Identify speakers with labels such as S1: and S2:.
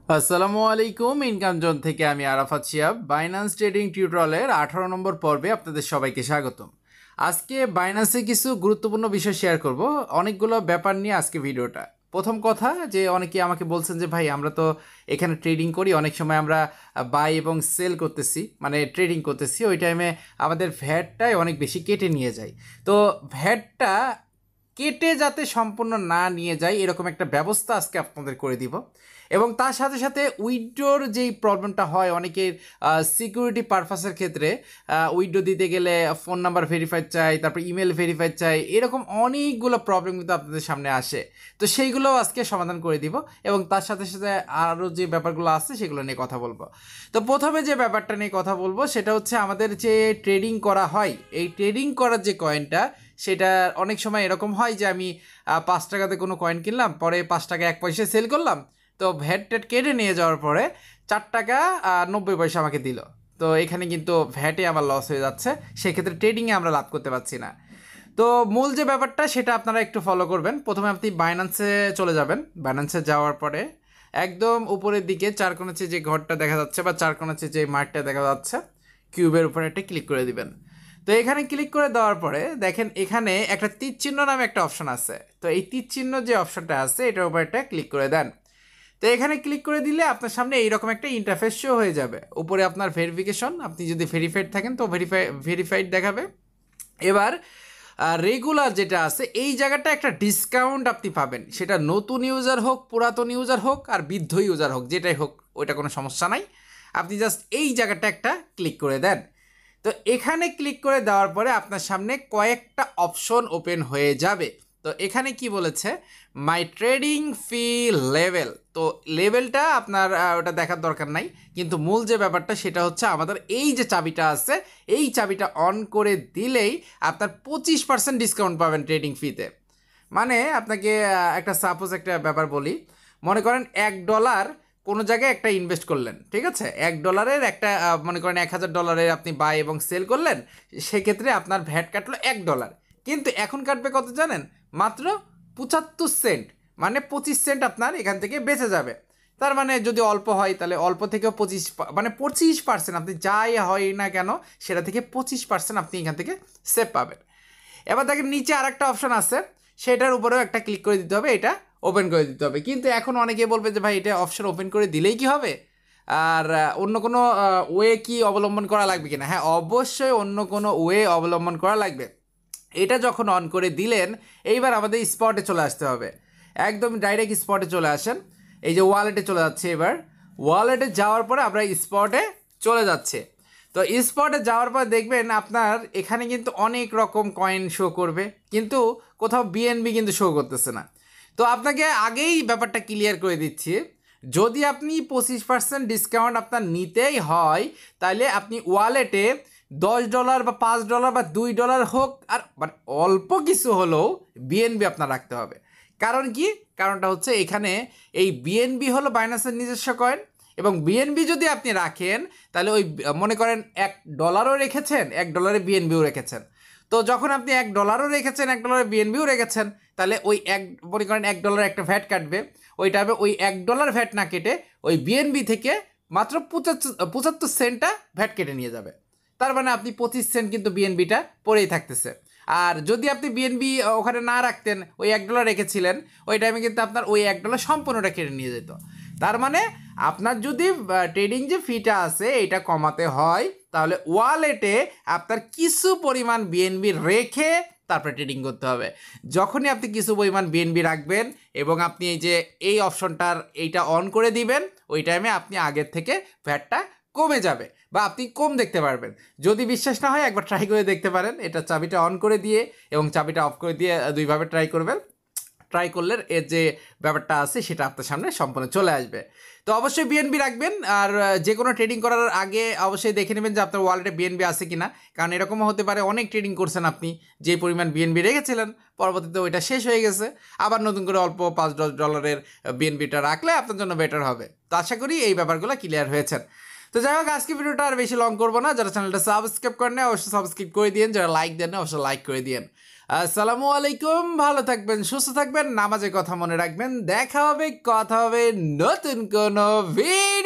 S1: আসসালামু আলাইকুম। Income zone থেকে আমি আরাফাত শিহাব। বাইন্যান্স ট্রেডিং টিউটোরিয়ালের 18 নম্বর পর্বে আপনাদের সবাইকে স্বাগতম। আজকে বাইন্যান্সে কিছু গুরুত্বপূর্ণ বিষয় শেয়ার করব। অনেকগুলো ব্যাপার নিয়ে আজকে ভিডিওটা। প্রথম কথা যে অনেকে আমাকে বলছেন যে ভাই আমরা তো এখানে ট্রেডিং করি, অনেক সময় আমরা বাই এবং সেল করতেছি, মানে ট্রেডিং করতেছি, ওই টাইমে আমাদের ভ্যাটটাই অনেক বেশি কেটে নিয়ে যায়। তো ভ্যাটটা কেটে যাতে সম্পূর্ণ না নিয়ে যায় এরকম একটা ব্যবস্থা আজকে আপনাদের করে দিব। এবং তার সাথে সাথে উইথড্রোর যেই প্রবলেমটা হয় অনেকের সিকিউরিটি পারপাসের ক্ষেত্রে উইথড্রো দিতে গেলে ফোন নাম্বার ভেরিফাইড চাই, তারপর ইমেল ভেরিফাইড চাই, এরকম অনেকগুলো প্রবলেম কিন্তু আপনাদের সামনে আসে। তো সেইগুলোও আজকে সমাধান করে দিব এবং তার সাথে সাথে আরও যে ব্যাপারগুলো আছে সেগুলো নিয়ে কথা বলবো। তো প্রথমে যে ব্যাপারটা নিয়ে কথা বলবো সেটা হচ্ছে আমাদের যে ট্রেডিং করা হয়, এই ট্রেডিং করার যে কয়েনটা, সেটা অনেক সময় এরকম হয় যে আমি 5 টাকাতে কোনো কয়েন কিনলাম, পরে 5 টাকা 1 পয়সা সেল করলাম, তো ভ্যাট ট্যাট কেটে নিয়ে যাওয়ার পরে 4 টাকা 90 পয়সা আমাকে দিল। তো এখানে কিন্তু ভ্যাটে আমার লস হয়ে যাচ্ছে, সেক্ষেত্রে ট্রেডিংয়ে আমরা লাভ করতে পারছি না। তো মূল যে ব্যাপারটা সেটা আপনারা একটু ফলো করবেন। প্রথমে আপনি বাইন্যান্সে চলে যাবেন। বাইন্যান্সে যাওয়ার পরে একদম উপরের দিকে চারকোনাচে যে ঘরটা দেখা যাচ্ছে বা চারকোনাচে যে মার্কটা দেখা যাচ্ছে, কিউবের উপরে একটা ক্লিক করে দিবেন। তো এখানে ক্লিক করে দেওয়ার পরে দেখেন এখানে একটা তীর চিহ্ন নামে একটা অপশন আছে। তো এই তীর চিহ্ন যে অপশনটা আছে এটার উপর একটা ক্লিক করে দেন। তো এখানে ক্লিক করে দিলে আপনার সামনে এইরকম একটা ইন্টারফেস শো হয়ে যাবে। উপরে আপনার ভেরিফিকেশন, আপনি যদি ভেরিফাইড থাকেন তো ভেরিফাইড দেখাবে। এবার রেগুলার যেটা আছে এই জায়গাটা একটা ডিসকাউন্ট আপনি পাবেন, সেটা নতুন ইউজার হোক, পুরাতন ইউজার হোক, আর বৃদ্ধ ইউজার হোক, যেটাই হোক ওইটা কোনো সমস্যা নাই। আপনি জাস্ট এই জায়গাটা একটা ক্লিক করে দেন। তো এখানে ক্লিক করে দেওয়ার পরে আপনার সামনে কয়েকটা অপশন ওপেন হয়ে যাবে। তো এখানে কি বলেছে, মাই ট্রেডিং ফি লেভেল। তো লেভেলটা আপনার ওটা দেখার দরকার নাই, কিন্তু মূল যে ব্যাপারটা সেটা হচ্ছে আমাদের এই যে চাবিটা আছে, এই চাবিটা অন করে দিলেই আপনার 25% ডিসকাউন্ট পাবেন ট্রেডিং ফিতে। মানে আপনাকে একটা সাপোজ একটা ব্যাপার বলি, মনে করেন $1 কোনো জায়গায় একটা ইনভেস্ট করলেন, ঠিক আছে, $1 একটা মনে করেন $1000 আপনি বাই এবং সেল করলেন, সেক্ষেত্রে আপনার ভ্যাট কাটলো $1, কিন্তু এখন কাটবে কত জানেন, মাত্র 75 সেন্ট। মানে 25 সেন্ট আপনার এখান থেকে বেঁচে যাবে। তার মানে যদি অল্প হয় তাহলে অল্প থেকেও 25% আপনি যাই হয় না কেন সেটা থেকে 25% আপনি এখান থেকে সেভ পাবেন। এবার দেখেন নিচে আর একটা অপশন আছে, সেটার উপরেও একটা ক্লিক করে দিতে হবে, এটা ওপেন করে দিতে হবে। কিন্তু এখন অনেকে বলবে যে ভাই এটা অপশন ওপেন করে দিলেই কি হবে, আর অন্য কোনো ওয়ে কি অবলম্বন করা লাগবে কিনা? হ্যাঁ, অবশ্যই অন্য কোনো ওয়ে অবলম্বন করা লাগবে। এটা যখন অন করে দিলেন, এইবার আমাদের স্পটে চলে আসতে হবে। একদম ডাইরেক্ট স্পটে চলে আসেন। এই যে ওয়ালেটে চলে যাচ্ছে, এবার ওয়ালেটে যাওয়ার পরে আমরা স্পটে চলে যাচ্ছে। তো স্পটে যাওয়ার পর দেখবেন আপনার এখানে কিন্তু অনেক রকম কয়েন শো করবে, কিন্তু কোথাও বিএনবি কিন্তু শো করতেছে না। তো আপনাকে আগেই ব্যাপারটা ক্লিয়ার করে দিচ্ছি, যদি আপনি 25% ডিসকাউন্ট আপনার নিতেই হয়, তাহলে আপনি ওয়ালেটে $10 বা $5 বা $2 হোক, আর মানে অল্প কিছু হলেও বিএনবি আপনার রাখতে হবে। কারণ কি, কারণটা হচ্ছে এখানে এই বিএনবি হলো বাইন্যান্সের নিজস্ব কয়েন, এবং বিএনবি যদি আপনি রাখেন তাহলে ওই মনে করেন $1 রেখেছেন, $1 বিএনবিও রেখেছেন। তো যখন আপনি $1 রেখেছেন, $1 বিএনবিও রেখেছেন, তাহলে ওই মনে করেন $1 একটা ভ্যাট কাটবে, ওইটা হবে ওই $1 ভ্যাট না কেটে ওই বিএনবি থেকে মাত্র 75 সেন্টটা ভ্যাট কেটে নিয়ে যাবে। তার মানে আপনি 25 সেন্ট কিন্তু বিএনবিটা পড়েই থাকতেছে। আর যদি আপনি বিএনবি ওখানে না রাখতেন, ওই $1 রেখেছিলেন, ওই টাইমে কিন্তু আপনার ওই $1 সম্পূর্ণটা কেটে নিয়ে যেত। তার মানে আপনার যদি ট্রেডিং যে ফিটা আছে এটা কমাতে হয়, তাহলে ওয়ালেটে আপনার কিছু পরিমাণ বিএনবি রেখে তারপরে ট্রেডিং করতে হবে। যখনই আপনি কিছু পরিমাণ বিএনবি রাখবেন এবং আপনি এই যে এই অপশনটার এইটা অন করে দিবেন, ওই টাইমে আপনি আগের থেকে ভ্যাটটা কমে যাবে বা আপনি কম দেখতে পারবেন। যদি বিশ্বাস না হয় একবার ট্রাই করে দেখতে পারেন, এটা চাবিটা অন করে দিয়ে এবং চাবিটা অফ করে দিয়ে দুইভাবে ট্রাই করবেন। ট্রাই করলে এর যে ব্যাপারটা আছে সেটা আপনার সামনে সম্পূর্ণ চলে আসবে। তো অবশ্যই বিএনবি রাখবেন, আর যে কোনো ট্রেডিং করার আগে অবশ্যই দেখে নেবেন যে আপনার ওয়ালেটে বিএনবি আছে কিনা, কারণ এরকমও হতে পারে অনেক ট্রেডিং করছেন আপনি, যে পরিমাণ বিএনবি রেখেছিলেন পরবর্তীতে ওইটা শেষ হয়ে গেছে, আবার নতুন করে অল্প $5-10 বিএনবিটা রাখলে আপনার জন্য বেটার হবে। তো আশা করি এই ব্যাপারগুলো ক্লিয়ার হয়েছেন। তো যাই হোক, আজকে ভিডিওটা আর বেশি লং করবো না। যারা চ্যানেলটা সাবস্ক্রাইব করেন না অবশ্যই সাবস্ক্রাইব করে দিন, যারা লাইক দেন না অবশ্যই লাইক করে দিন। আসসালামু আলাইকুম, ভালো থাকবেন, সুস্থ থাকবেন, নামাজের কথা মনে রাখবেন। দেখা হবে, কথা হবে নতুন কোনো ভিডিও।